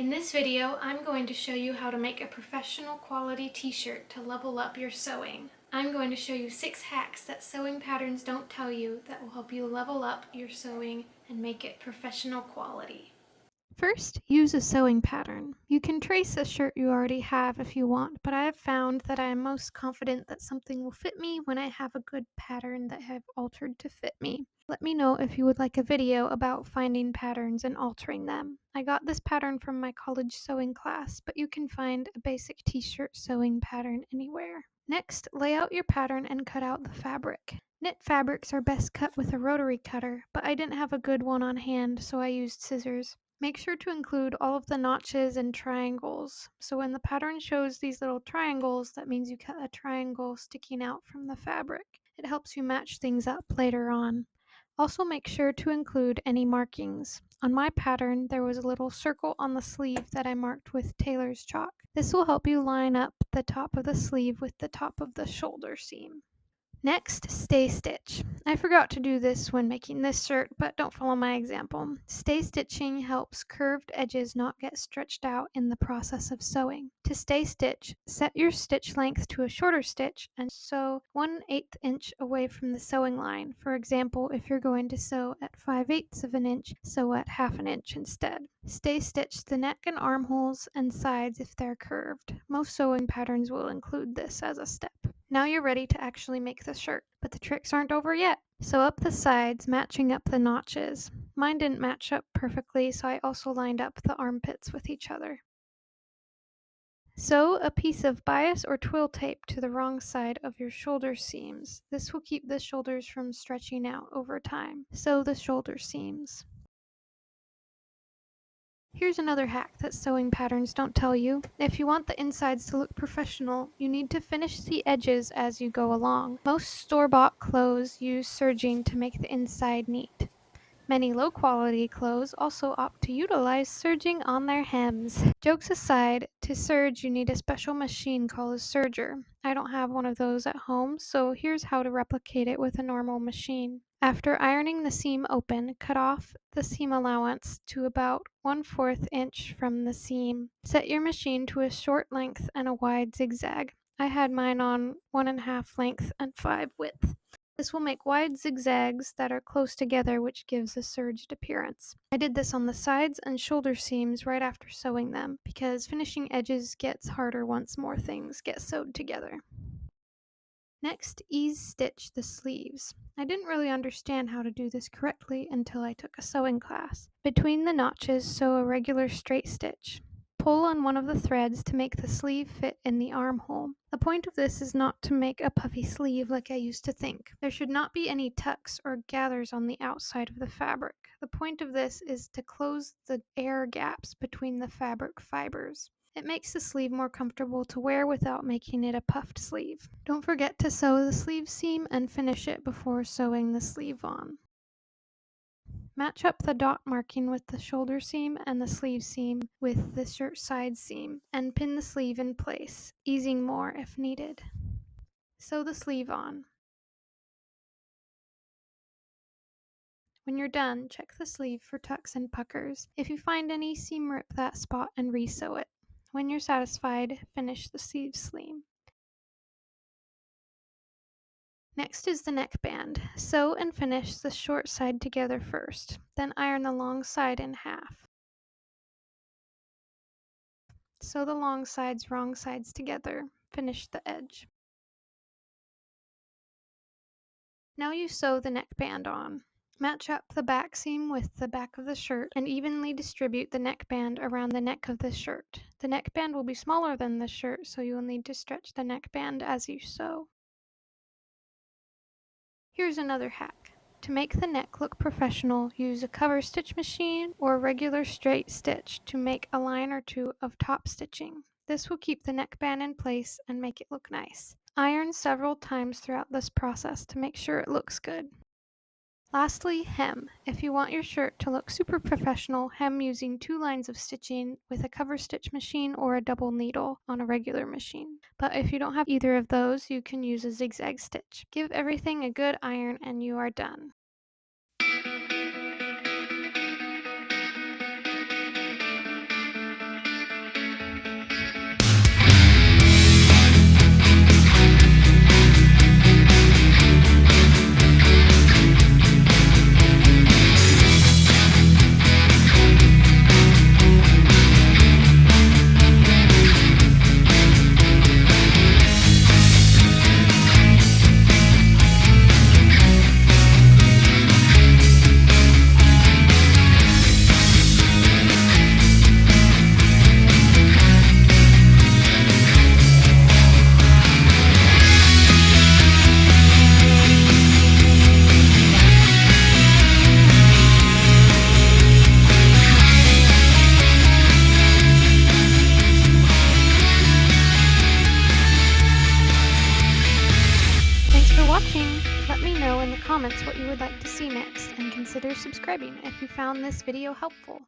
In this video, I'm going to show you how to make a professional quality t-shirt to level up your sewing. I'm going to show you 6 hacks that sewing patterns don't tell you that will help you level up your sewing and make it professional quality. First, use a sewing pattern. You can trace a shirt you already have if you want, but I have found that I am most confident that something will fit me when I have a good pattern that I have altered to fit me. Let me know if you would like a video about finding patterns and altering them. I got this pattern from my college sewing class, but you can find a basic t-shirt sewing pattern anywhere. Next, lay out your pattern and cut out the fabric. Knit fabrics are best cut with a rotary cutter, but I didn't have a good one on hand, so I used scissors. Make sure to include all of the notches and triangles. So when the pattern shows these little triangles, that means you cut a triangle sticking out from the fabric. It helps you match things up later on. Also make sure to include any markings. On my pattern, there was a little circle on the sleeve that I marked with tailor's chalk. This will help you line up the top of the sleeve with the top of the shoulder seam. Next, stay stitch. I forgot to do this when making this shirt, but don't follow my example. Stay stitching helps curved edges not get stretched out in the process of sewing. To stay stitch, set your stitch length to a shorter stitch and sew 1/8 inch away from the sewing line. For example, if you're going to sew at 5/8 of an inch, sew at 1/2 an inch instead. Stay stitch the neck and armholes and sides if they're curved. Most sewing patterns will include this as a step. Now you're ready to actually make the shirt, but the tricks aren't over yet. Sew up the sides, matching up the notches. Mine didn't match up perfectly, so I also lined up the armpits with each other. Sew a piece of bias or twill tape to the wrong side of your shoulder seams. This will keep the shoulders from stretching out over time. Sew the shoulder seams. Here's another hack that sewing patterns don't tell you. If you want the insides to look professional, you need to finish the edges as you go along. Most store-bought clothes use serging to make the inside neat. Many low-quality clothes also opt to utilize serging on their hems. Jokes aside, to serge you need a special machine called a serger. I don't have one of those at home, so here's how to replicate it with a normal machine. After ironing the seam open, cut off the seam allowance to about 1/4 inch from the seam. Set your machine to a short length and a wide zigzag. I had mine on 1.5 length and 5 width. This will make wide zigzags that are close together, which gives a serged appearance. I did this on the sides and shoulder seams right after sewing them, because finishing edges gets harder once more things get sewed together. Next, ease stitch the sleeves. I didn't really understand how to do this correctly until I took a sewing class. Between the notches, sew a regular straight stitch. Pull on one of the threads to make the sleeve fit in the armhole. The point of this is not to make a puffy sleeve like I used to think. There should not be any tucks or gathers on the outside of the fabric. The point of this is to close the air gaps between the fabric fibers. It makes the sleeve more comfortable to wear without making it a puffed sleeve. Don't forget to sew the sleeve seam and finish it before sewing the sleeve on. Match up the dot marking with the shoulder seam and the sleeve seam with the shirt side seam and pin the sleeve in place, easing more if needed. Sew the sleeve on. When you're done, check the sleeve for tucks and puckers. If you find any, seam rip that spot and re-sew it. When you're satisfied, finish the sleeve seam. Next is the neckband. Sew and finish the short side together first, then iron the long side in half. Sew the long sides, wrong sides together. Finish the edge. Now you sew the neckband on. Match up the back seam with the back of the shirt and evenly distribute the neckband around the neck of the shirt. The neckband will be smaller than the shirt, so you will need to stretch the neckband as you sew. Here's another hack. To make the neck look professional, use a cover stitch machine or a regular straight stitch to make a line or two of top stitching. This will keep the neckband in place and make it look nice. Iron several times throughout this process to make sure it looks good. Lastly, hem. If you want your shirt to look super professional, hem using 2 lines of stitching with a cover stitch machine or a double needle on a regular machine. But if you don't have either of those, you can use a zigzag stitch. Give everything a good iron and you are done. would like to see next and consider subscribing if you found this video helpful.